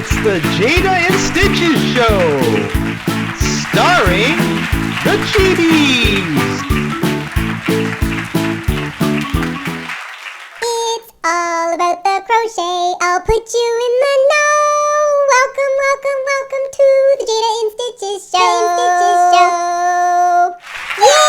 It's the Jayda InStitches Show, starring the Cheaties. It's all about the crochet. I'll put you in the know. Welcome, welcome, welcome to the Jayda InStitches Show. Yay!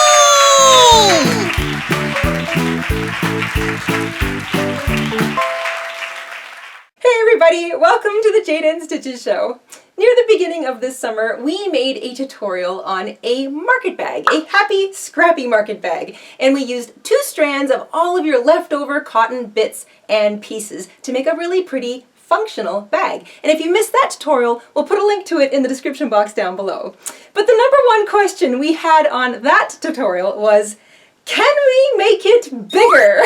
Hey everybody, welcome to the Jayda InStitches Show. Near the beginning of this summer, we made a tutorial on a market bag, a happy, scrappy market bag. And we used 2 strands of all of your leftover cotton bits and pieces to make a really pretty, functional bag. And if you missed that tutorial, we'll put a link to it in the description box down below. But the number one question we had on that tutorial was, can we make it bigger?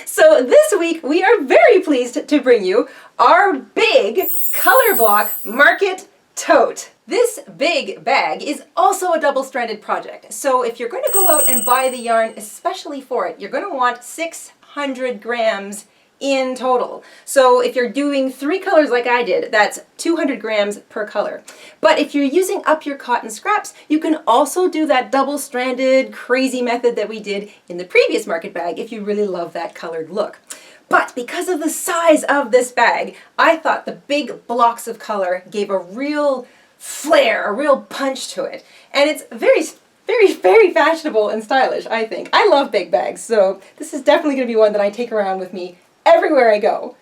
So this week we are very pleased to bring you our big color block market tote. This big bag is also a double-stranded project. So if you're going to go out and buy the yarn especially for it, you're going to want 600 grams in total. So if you're doing 3 colors like I did, that's 200 grams per color. But if you're using up your cotton scraps, you can also do that double-stranded crazy method that we did in the previous market bag if you really love that colored look. But because of the size of this bag, I thought the big blocks of color gave a real flair, a real punch to it. And it's very fashionable and stylish, I think. I love big bags, so this is definitely going to be one that I take around with me everywhere I go.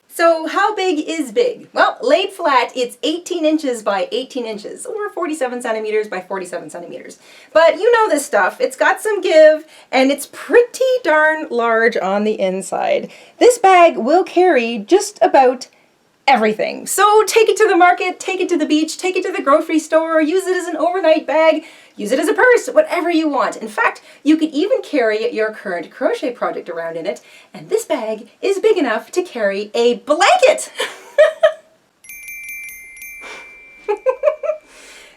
So how big is big? Well, laid flat, it's 18 inches by 18 inches, or 47 centimeters by 47 centimeters. But you know this stuff. It's got some give, and it's pretty darn large on the inside. This bag will carry just about everything. So take it to the market, take it to the beach, take it to the grocery store, use it as an overnight bag, use it as a purse, whatever you want. In fact, you could even carry your current crochet project around in it, and this bag is big enough to carry a blanket!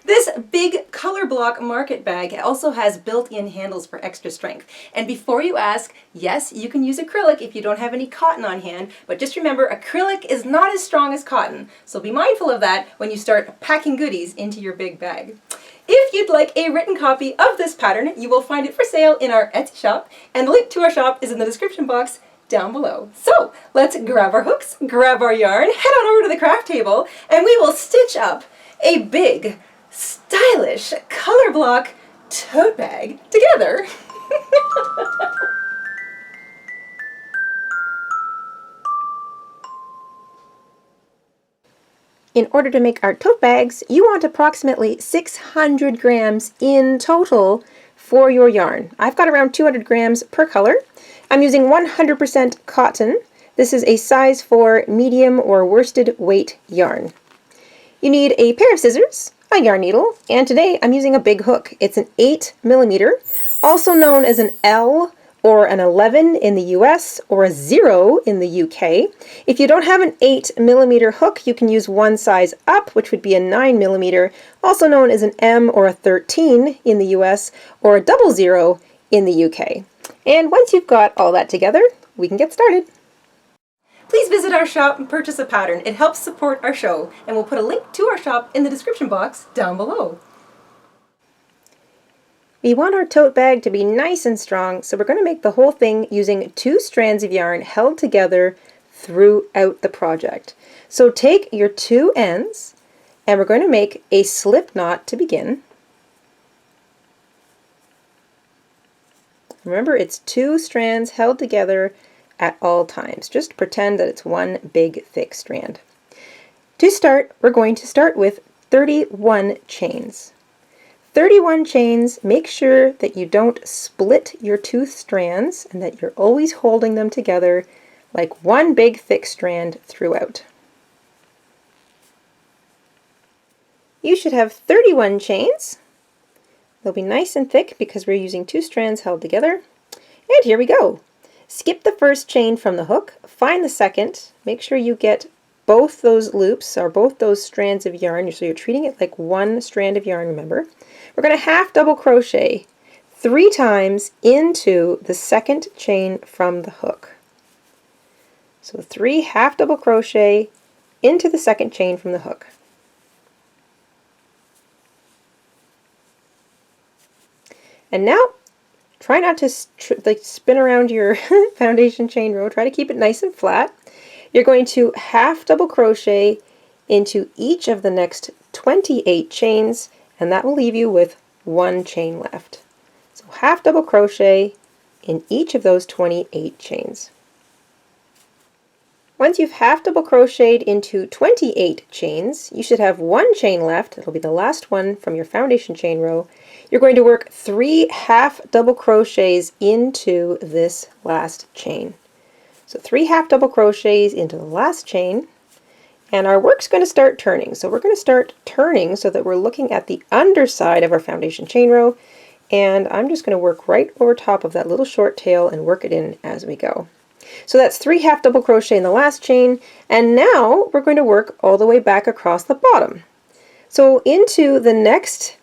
This big color block market bag also has built-in handles for extra strength. And before you ask, yes, you can use acrylic if you don't have any cotton on hand, but just remember, acrylic is not as strong as cotton, so be mindful of that when you start packing goodies into your big bag. If you'd like a written copy of this pattern, you will find it for sale in our Etsy shop, and the link to our shop is in the description box down below. So let's grab our hooks, grab our yarn, head on over to the craft table, and we will stitch up a big, stylish color block tote bag together. In order to make our tote bags, you want approximately 600 grams in total for your yarn. I've got around 200 grams per color. I'm using 100% cotton. This is a size 4 medium or worsted weight yarn. You need a pair of scissors, a yarn needle, and today I'm using a big hook. It's an 8mm, also known as an L or an 11 in the US or a 0 in the UK. If you don't have an 8mm hook, you can use one size up, which would be a 9mm, also known as an M or a 13 in the US or a 00 in the UK. And once you've got all that together, we can get started. Please visit our shop and purchase a pattern. It helps support our show, and we'll put a link to our shop in the description box down below. We want our tote bag to be nice and strong, so we're going to make the whole thing using 2 strands of yarn held together throughout the project. So take your 2 ends, and we're going to make a slip knot to begin. Remember, it's 2 strands held together at all times. Just pretend that it's one big thick strand. To start, we're going to start with 31 chains. 31 chains, make sure that you don't split your 2 strands and that you're always holding them together like one big thick strand throughout. You should have 31 chains. They'll be nice and thick because we're using 2 strands held together. And here we go. Skip the first chain from the hook, find the second, make sure you get both those loops or both those strands of yarn, so you're treating it like one strand of yarn, remember. We're going to half double crochet 3 times into the second chain from the hook. So 3 half double crochet into the second chain from the hook. And now, try not to spin around your foundation chain row. Try to keep it nice and flat. You're going to half double crochet into each of the next 28 chains, and that will leave you with 1 chain left. So half double crochet in each of those 28 chains. Once you've half double crocheted into 28 chains, you should have 1 chain left. It'll be the last one from your foundation chain row. You're going to work 3 half double crochets into this last chain. So 3 half double crochets into the last chain, and our work's going to start turning. So we're going to start turning so that we're looking at the underside of our foundation chain row, and I'm just going to work right over top of that little short tail and work it in as we go. So that's 3 half double crochet in the last chain, and now we're going to work all the way back across the bottom. So into the next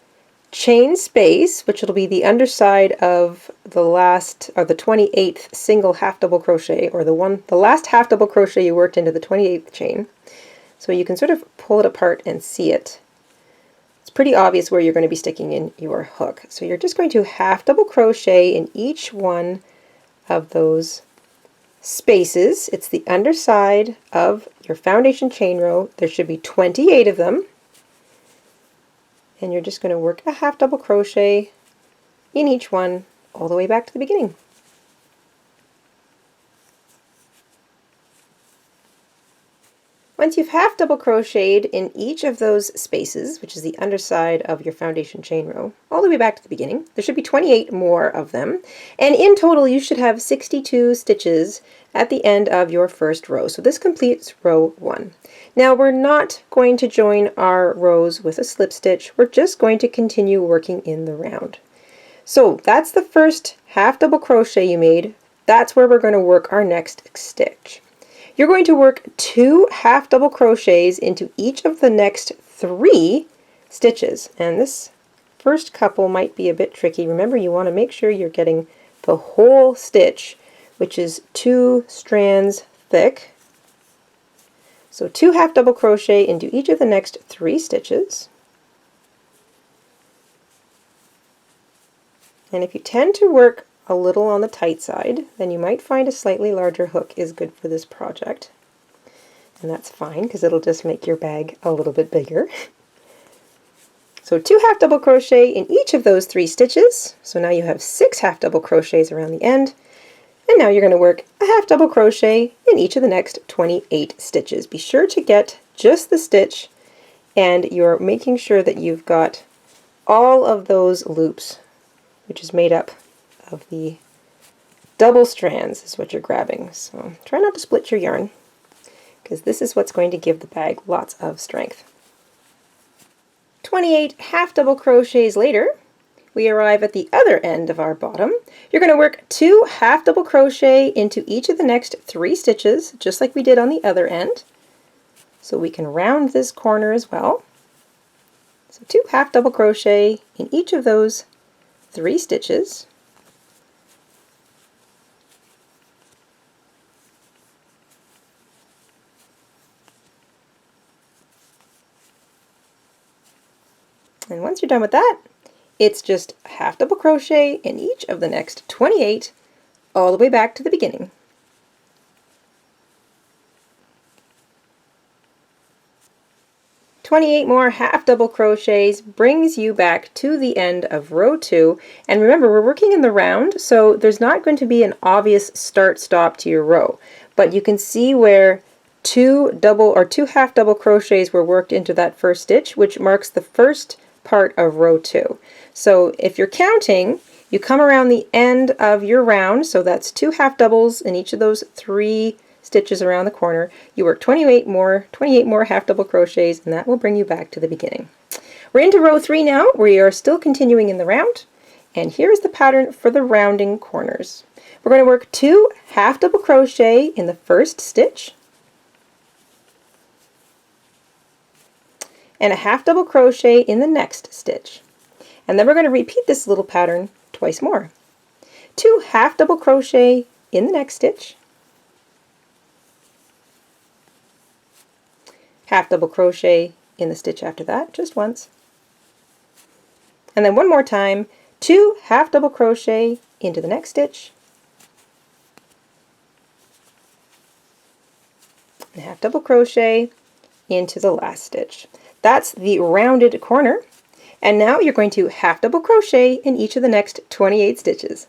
chain space, which will be the underside of the last, or the 28th single half double crochet, or the last half double crochet you worked into the 28th chain. So you can sort of pull it apart and see it. It's pretty obvious where you're going to be sticking in your hook. So you're just going to half double crochet in each one of those spaces. It's the underside of your foundation chain row. There should be 28 of them. And you're just going to work a half double crochet in each one all the way back to the beginning. Once you've half double crocheted in each of those spaces, which is the underside of your foundation chain row, all the way back to the beginning, there should be 28 more of them, and in total you should have 62 stitches at the end of your first row. So this completes row 1. Now we're not going to join our rows with a slip stitch, we're just going to continue working in the round. So that's the first half double crochet you made. That's where we're going to work our next stitch. You're going to work 2 half double crochets into each of the next 3 stitches, and this first couple might be a bit tricky. Remember, you want to make sure you're getting the whole stitch, which is 2 strands thick. So 2 half double crochet into each of the next 3 stitches. And if you tend to work a little on the tight side, then you might find a slightly larger hook is good for this project. And that's fine, because it'll just make your bag a little bit bigger. So 2 half double crochet in each of those 3 stitches. So now you have 6 half double crochets around the end. And now you're going to work a half double crochet in each of the next 28 stitches. Be sure to get just the stitch, and you're making sure that you've got all of those loops, which is made up of the double strands is what you're grabbing. So try not to split your yarn, because this is what's going to give the bag lots of strength. 28 half double crochets later, we arrive at the other end of our bottom. You're going to work 2 half double crochet into each of the next 3 stitches, just like we did on the other end. So we can round this corner as well. So 2 half double crochet in each of those 3 stitches. And once you're done with that, it's just half double crochet in each of the next 28 all the way back to the beginning. "28 more half double crochets brings you back to the end of row 2. And remember, we're working in the round, so there's not going to be an obvious start-stop to your row. But you can see where 2 half double crochets were worked into that first stitch, which marks the first part of row 2. So if you're counting, you come around the end of your round, so that's 2 half doubles in each of those 3 stitches around the corner. You work 28 more half double crochets, and that will bring you back to the beginning. We're into row 3 now. We are still continuing in the round, and here's the pattern for the rounding corners. We're going to work 2 half double crochet in the first stitch, and a half double crochet in the next stitch. And then we're going to repeat this little pattern twice more. 2 half double crochet in the next stitch, half double crochet in the stitch after that, just once. And then one more time, 2 half double crochet into the next stitch, and half double crochet into the last stitch. That's the rounded corner. And now you're going to half double crochet in each of the next 28 stitches.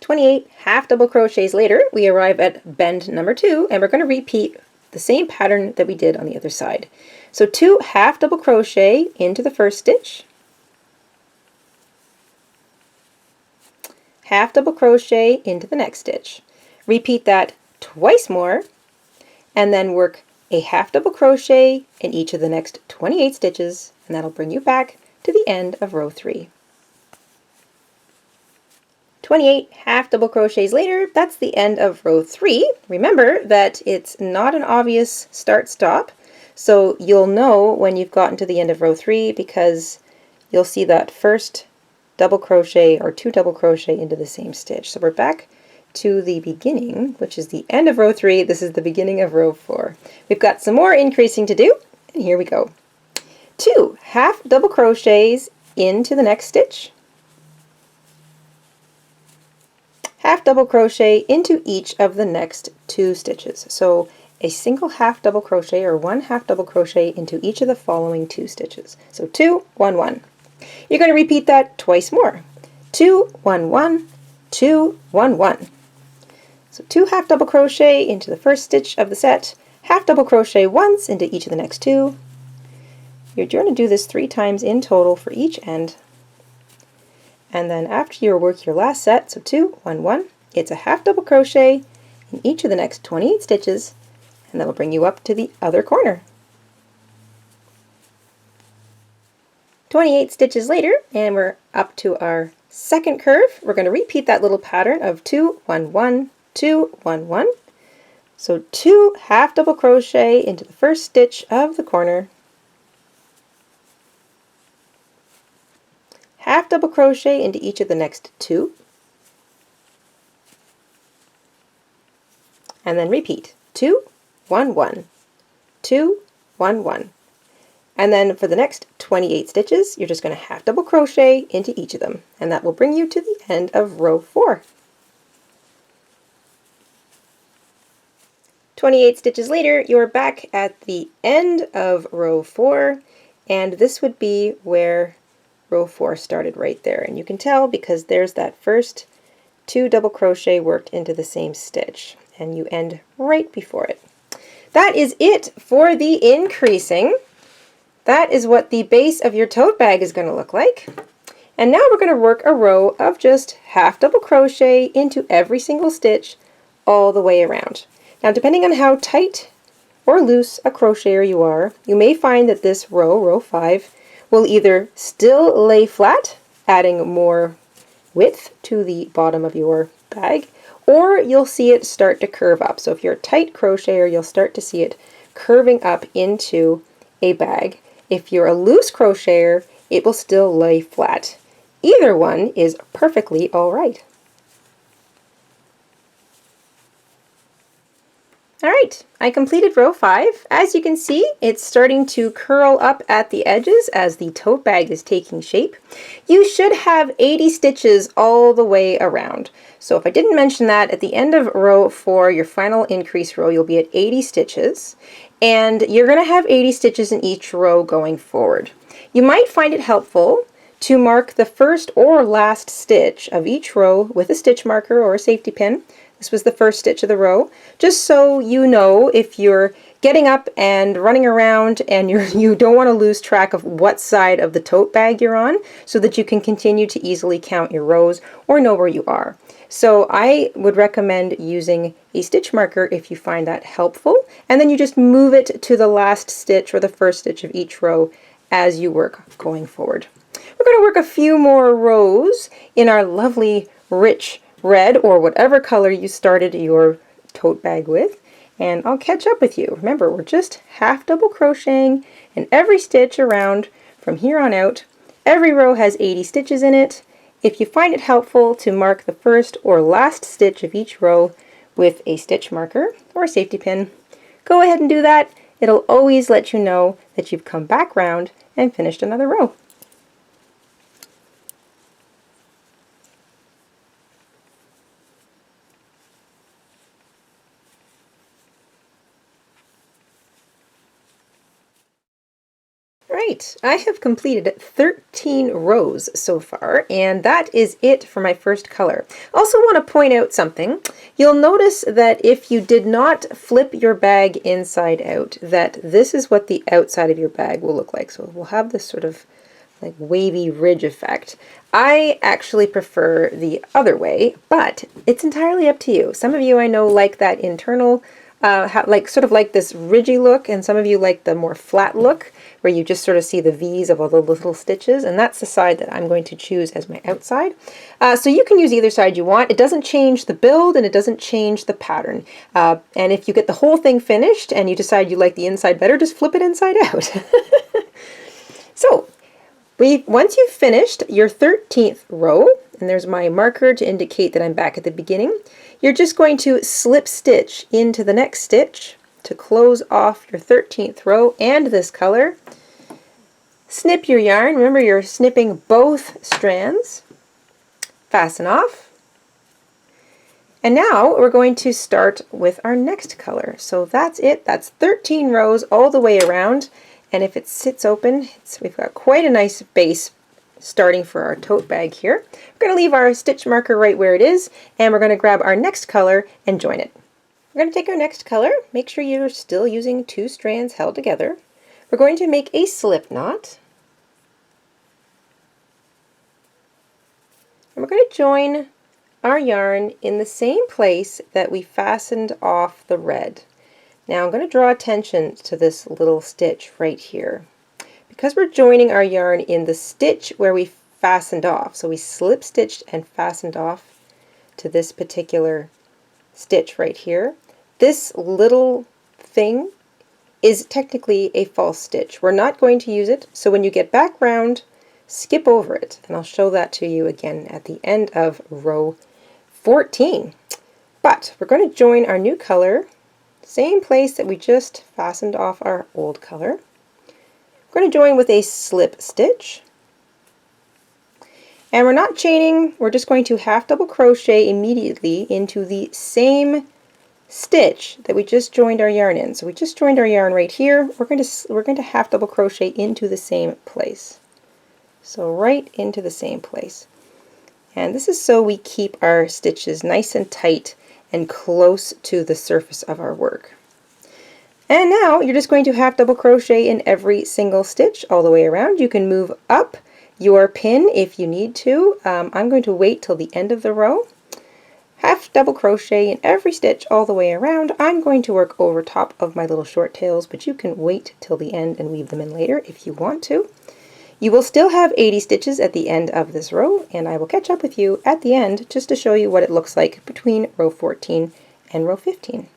28 half double crochets later, we arrive at bend number 2, and we're going to repeat the same pattern that we did on the other side. So 2 half double crochet into the first stitch, half double crochet into the next stitch. Repeat that twice more, and then work a half double crochet in each of the next 28 stitches, and that'll bring you back to the end of row 3. 28 half double crochets later, that's the end of row 3. Remember that it's not an obvious start-stop, so you'll know when you've gotten to the end of row 3 because you'll see that first double crochet or 2 double crochet into the same stitch. So we're back to the beginning, which is the end of row 3. This is the beginning of row 4. We've got some more increasing to do, and here we go. 2 half double crochets into the next stitch, half double crochet into each of the next 2 stitches. So a single half double crochet or 1 half double crochet into each of the following 2 stitches. So 2, 1, 1. You're going to repeat that twice more. 2, 1, 1, 2, 1, 1. So 2 half double crochet into the first stitch of the set, half double crochet once into each of the next 2. You're going to do this 3 times in total for each end. And then after you work your last set, so 2, 1, 1, it's a half double crochet in each of the next 28 stitches, and that'll bring you up to the other corner. 28 stitches later, and we're up to our second curve. We're going to repeat that little pattern of 2, 1, 1, 2, 1, 1. So 2 half double crochet into the first stitch of the corner, half double crochet into each of the next 2, and then repeat 2, 1, 1, 2, 1, 1. And then for the next 28 stitches, you're just going to half double crochet into each of them, and that will bring you to the end of row 4. 28 stitches later, you're back at the end of row 4, and this would be where row 4 started right there. And you can tell because there's that first 2 double crochet worked into the same stitch, and you end right before it. That is it for the increasing. That is what the base of your tote bag is going to look like. And now we're going to work a row of just half double crochet into every single stitch all the way around. Now, depending on how tight or loose a crocheter you are, you may find that this row, row 5, will either still lay flat, adding more width to the bottom of your bag, or you'll see it start to curve up. So if you're a tight crocheter, you'll start to see it curving up into a bag. If you're a loose crocheter, it will still lay flat. Either one is perfectly all right. Alright, I completed row 5. As you can see, it's starting to curl up at the edges as the tote bag is taking shape. You should have 80 stitches all the way around. So if I didn't mention that, at the end of row 4, your final increase row, you'll be at 80 stitches. And you're going to have 80 stitches in each row going forward. You might find it helpful to mark the first or last stitch of each row with a stitch marker or a safety pin. This was the first stitch of the row, just so you know if you're getting up and running around and you don't want to lose track of what side of the tote bag you're on, so that you can continue to easily count your rows or know where you are. So I would recommend using a stitch marker if you find that helpful, and then you just move it to the last stitch or the first stitch of each row as you work going forward. We're going to work a few more rows in our lovely rich red or whatever color you started your tote bag with, and I'll catch up with you. Remember, we're just half double crocheting in every stitch around from here on out. Every row has 80 stitches in it. If you find it helpful to mark the first or last stitch of each row with a stitch marker or a safety pin, go ahead and do that. it'll always let you know that you've come back round and finished another row. Right, I have completed 13 rows so far, and that is it for my first color. Also want to point out something. You'll notice that if you did not flip your bag inside out, that this is what the outside of your bag will look like. So we'll have this sort of like wavy ridge effect. I actually prefer the other way, but it's entirely up to you. Some of you I know like that internal sort of like this ridgy look, and some of you like the more flat look where you just sort of see the V's of all the little stitches, and that's the side that I'm going to choose as my outside. So you can use either side you want. It doesn't change the build and it doesn't change the pattern. And if you get the whole thing finished and you decide you like the inside better, just flip it inside out. So once you've finished your 13th row, and there's my marker to indicate that I'm back at the beginning, you're just going to slip stitch into the next stitch to close off your 13th row and this color. Snip your yarn. Remember, you're snipping both strands. Fasten off. And now we're going to start with our next color. So that's it. That's 13 rows all the way around. And if it sits open, we've got quite a nice base starting for our tote bag here. We're going to leave our stitch marker right where it is, and we're going to grab our next color and join it. We're going to take our next color. Make sure you're still using 2 strands held together. We're going to make a slip knot. And we're going to join our yarn in the same place that we fastened off the red. Now I'm going to draw attention to this little stitch right here. Because we're joining our yarn in the stitch where we fastened off, so we slip stitched and fastened off to this particular stitch right here, this little thing is technically a false stitch. We're not going to use it, so when you get back round, skip over it, and I'll show that to you again at the end of row 14. But we're going to join our new color, same place that we just fastened off our old color. We're going to join with a slip stitch, and we're not chaining, we're just going to half double crochet immediately into the same stitch that we just joined our yarn in. So we just joined our yarn right here. We're going to half double crochet into the same place. So right into the same place. And this is so we keep our stitches nice and tight and close to the surface of our work. And now you're just going to half double crochet in every single stitch all the way around. You can move up your pin if you need to. I'm going to wait till the end of the row. Half double crochet in every stitch all the way around. I'm going to work over top of my little short tails, but you can wait till the end and weave them in later if you want to. You will still have 80 stitches at the end of this row, and I will catch up with you at the end just to show you what it looks like between row 14 and row 15.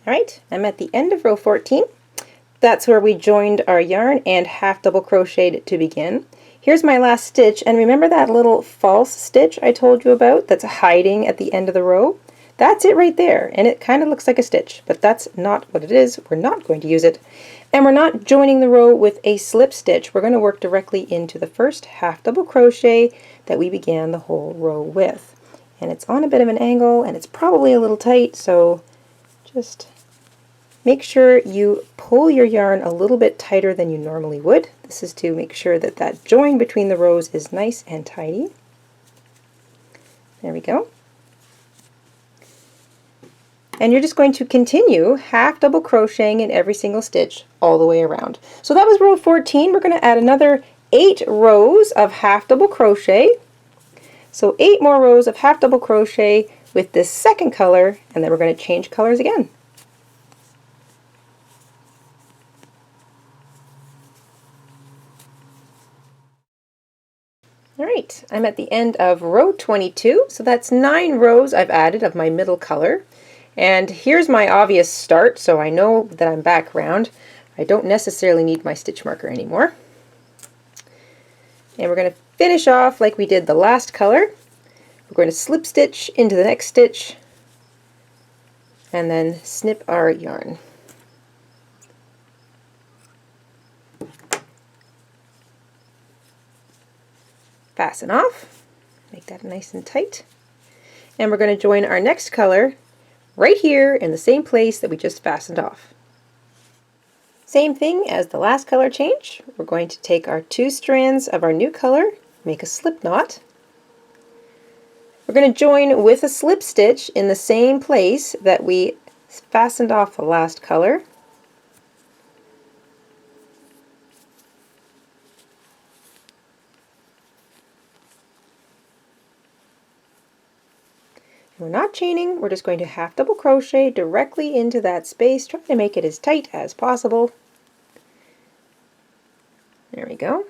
Alright, I'm at the end of row 14. That's where we joined our yarn and half double crocheted to begin. Here's my last stitch, and remember that little false stitch I told you about that's hiding at the end of the row? That's it right there, and it kind of looks like a stitch, but that's not what it is. We're not going to use it. And we're not joining the row with a slip stitch. We're going to work directly into the first half double crochet that we began the whole row with. And it's on a bit of an angle, and it's probably a little tight, so just make sure you pull your yarn a little bit tighter than you normally would. This is to make sure that that join between the rows is nice and tidy. There we go. And you're just going to continue half double crocheting in every single stitch all the way around. So that was row 14. We're going to add another 8 rows of half double crochet. So 8 more rows of half double crochet with this second color, and then we're going to change colors again. Alright, I'm at the end of row 22, so that's 9 rows I've added of my middle color. And here's my obvious start, so I know that I'm back round. I don't necessarily need my stitch marker anymore. And we're going to finish off like we did the last color. We're going to slip stitch into the next stitch and then snip our yarn. Fasten off, make that nice and tight, and we're going to join our next color right here in the same place that we just fastened off. Same thing as the last color change. We're going to take our 2 strands of our new color, make a slip knot. We're going to join with a slip stitch in the same place that we fastened off the last color. We're not chaining, we're just going to half double crochet directly into that space, trying to make it as tight as possible. There we go.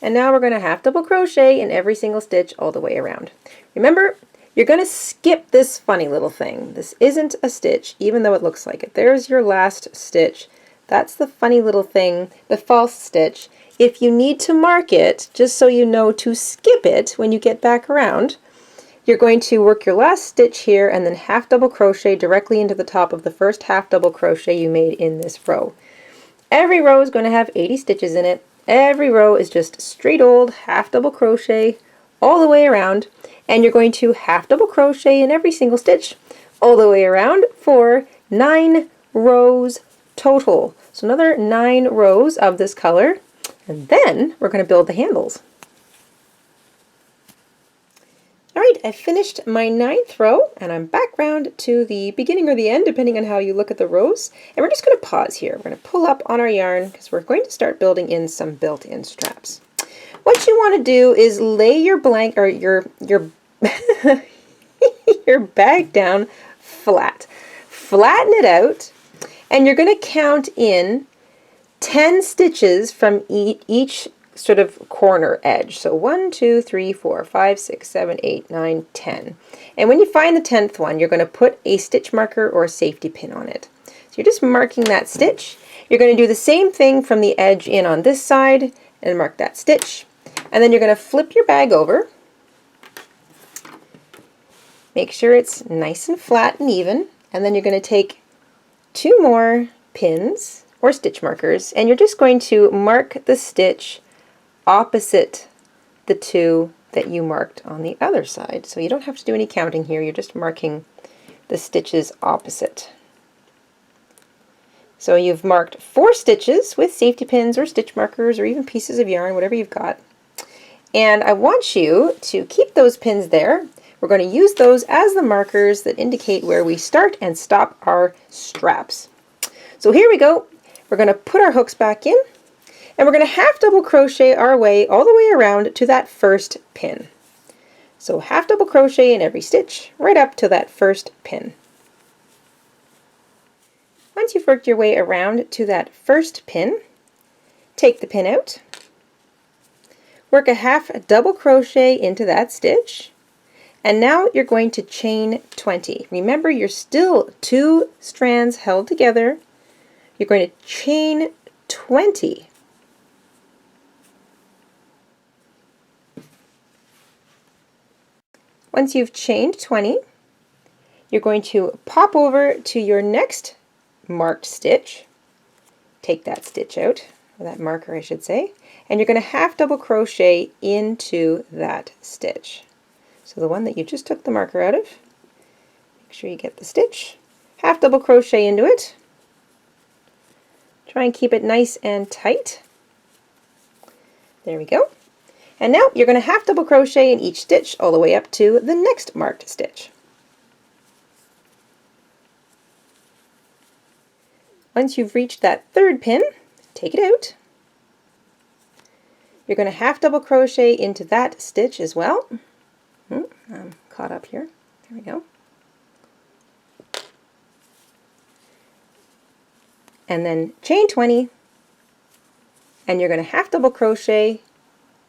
And now we're going to half double crochet in every single stitch all the way around. Remember, you're going to skip this funny little thing. This isn't a stitch, even though it looks like it. There's your last stitch. That's the funny little thing, the false stitch. If you need to mark it, just so you know to skip it when you get back around, you're going to work your last stitch here and then half double crochet directly into the top of the first half double crochet you made in this row. Every row is going to have 80 stitches in it. Every row is just straight old half double crochet all the way around, and you're going to half double crochet in every single stitch all the way around for 9 rows total. So another 9 rows of this color. And then we're going to build the handles. Alright, I finished my 9th row and I'm back round to the beginning or the end, depending on how you look at the rows. And we're just going to pause here. We're going to pull up on our yarn because we're going to start building in some built-in straps. What you want to do is lay your blank or your your bag down flat. Flatten it out, and you're going to count in 10 stitches from each sort of corner edge. So 1, 2, 3, 4, 5, 6, 7, 8, 9, 10. And when you find the 10th one, you're going to put a stitch marker or a safety pin on it. So you're just marking that stitch. You're going to do the same thing from the edge in on this side and mark that stitch. And then you're going to flip your bag over. Make sure it's nice and flat and even. And then you're going to take 2 more pins or stitch markers, and you're just going to mark the stitch opposite the 2 that you marked on the other side. So you don't have to do any counting here, you're just marking the stitches opposite. So you've marked 4 stitches with safety pins or stitch markers or even pieces of yarn, whatever you've got. And I want you to keep those pins there. We're going to use those as the markers that indicate where we start and stop our straps. So here we go. We're going to put our hooks back in, and we're going to half double crochet our way all the way around to that first pin. So half double crochet in every stitch right up to that first pin. Once you've worked your way around to that first pin, take the pin out, work a half double crochet into that stitch, and now you're going to chain 20. Remember, you're still 2 strands held together. You're going to chain 20. Once you've chained 20, you're going to pop over to your next marked stitch. Take that stitch out, or that marker I should say, and you're going to half double crochet into that stitch. So the one that you just took the marker out of, make sure you get the stitch, half double crochet into it. Try and keep it nice and tight. There we go. And now you're going to half double crochet in each stitch all the way up to the next marked stitch. Once you've reached that 3rd pin, take it out. You're going to half double crochet into that stitch as well. I'm caught up here. There we go. And then chain 20, and you're going to half double crochet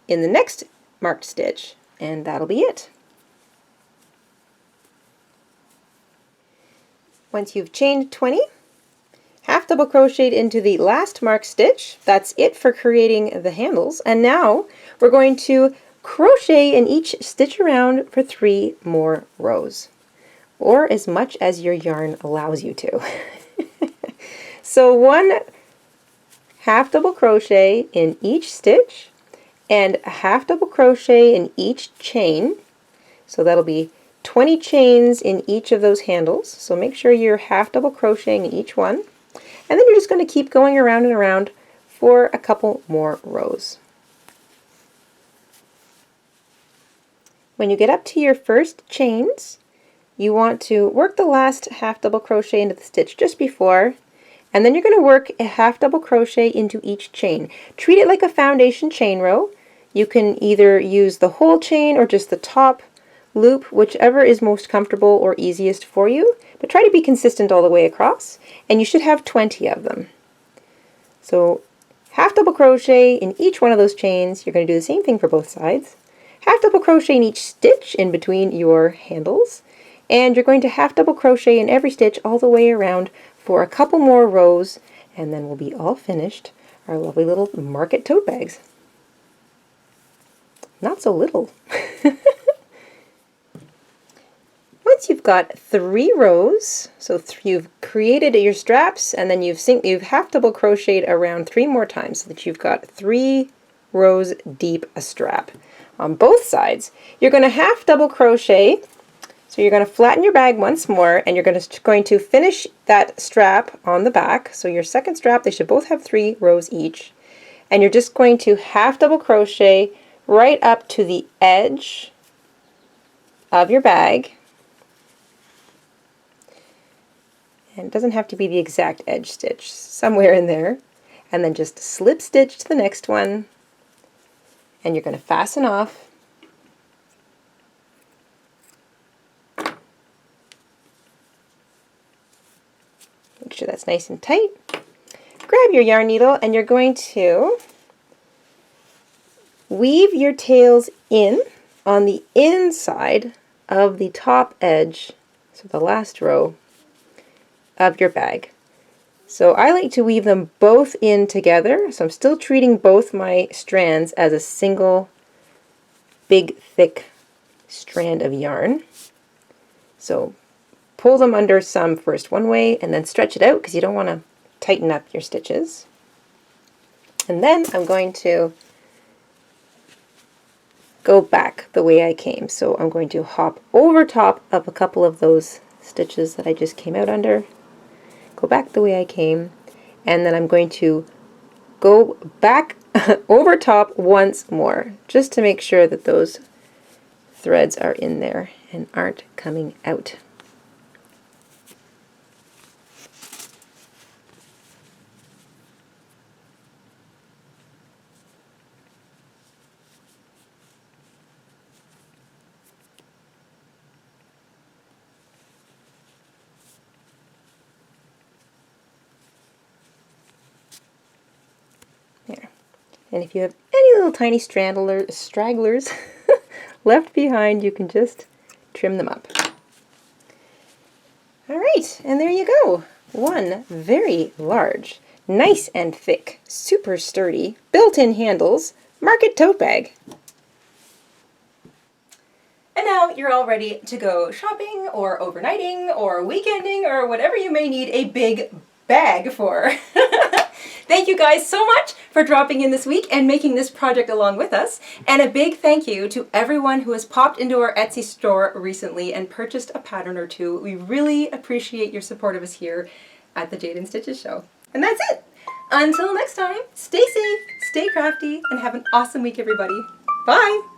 in the next marked stitch, and that'll be it. Once you've chained 20, half half double crocheted into the last marked stitch. That's it for creating the handles. And now we're going to crochet in each stitch around for 3 more rows, or as much as your yarn allows you to. So 1 half double crochet in each stitch and a half double crochet in each chain. So that'll be 20 chains in each of those handles. So make sure you're half double crocheting in each one. And then you're just going to keep going around and around for a couple more rows. When you get up to your first chains, you want to work the last half double crochet into the stitch just before, and then you're going to work a half double crochet into each chain. Treat it like a foundation chain row. You can either use the whole chain or just the top loop, whichever is most comfortable or easiest for you, but try to be consistent all the way across, and you should have 20 of them. So half double crochet in each one of those chains. You're going to do the same thing for both sides. Half double crochet in each stitch in between your handles, and you're going to half double crochet in every stitch all the way around for a couple more rows, and then we'll be all finished our lovely little market tote bags. Not so little. Once you've got 3 rows, so you've created your straps, and then you've half double crocheted around 3 more times, so that you've got 3 rows deep a strap on both sides. You're going to half double crochet, so you're going to flatten your bag once more, and you're going to finish that strap on the back. So your second strap, they should both have 3 rows each, and you're just going to half double crochet right up to the edge of your bag. And it doesn't have to be the exact edge stitch, somewhere in there. And then just slip stitch to the next one, and you're going to fasten off. Make sure that's nice and tight. Grab your yarn needle, and you're going to weave your tails in on the inside of the top edge, so the last row of your bag. So I like to weave them both in together, so I'm still treating both my strands as a single big thick strand of yarn. So pull them under some first one way and then stretch it out because you don't want to tighten up your stitches. And then I'm going to go back the way I came. So I'm going to hop over top of a couple of those stitches that I just came out under, go back the way I came, and then I'm going to go back over top once more, just to make sure that those threads are in there and aren't coming out. There. And if you have any little tiny stragglers left behind, you can just trim them up. All right, and there you go. One very large, nice and thick, super sturdy, built-in handles, market tote bag. And now you're all ready to go shopping or overnighting or weekending or whatever you may need a big bag for. Thank you guys so much for dropping in this week and making this project along with us. And a big thank you to everyone who has popped into our Etsy store recently and purchased a pattern or two. We really appreciate your support of us here at the Jayda InStitches show. And that's it. Until next time, stay safe, stay crafty, and have an awesome week, everybody. Bye!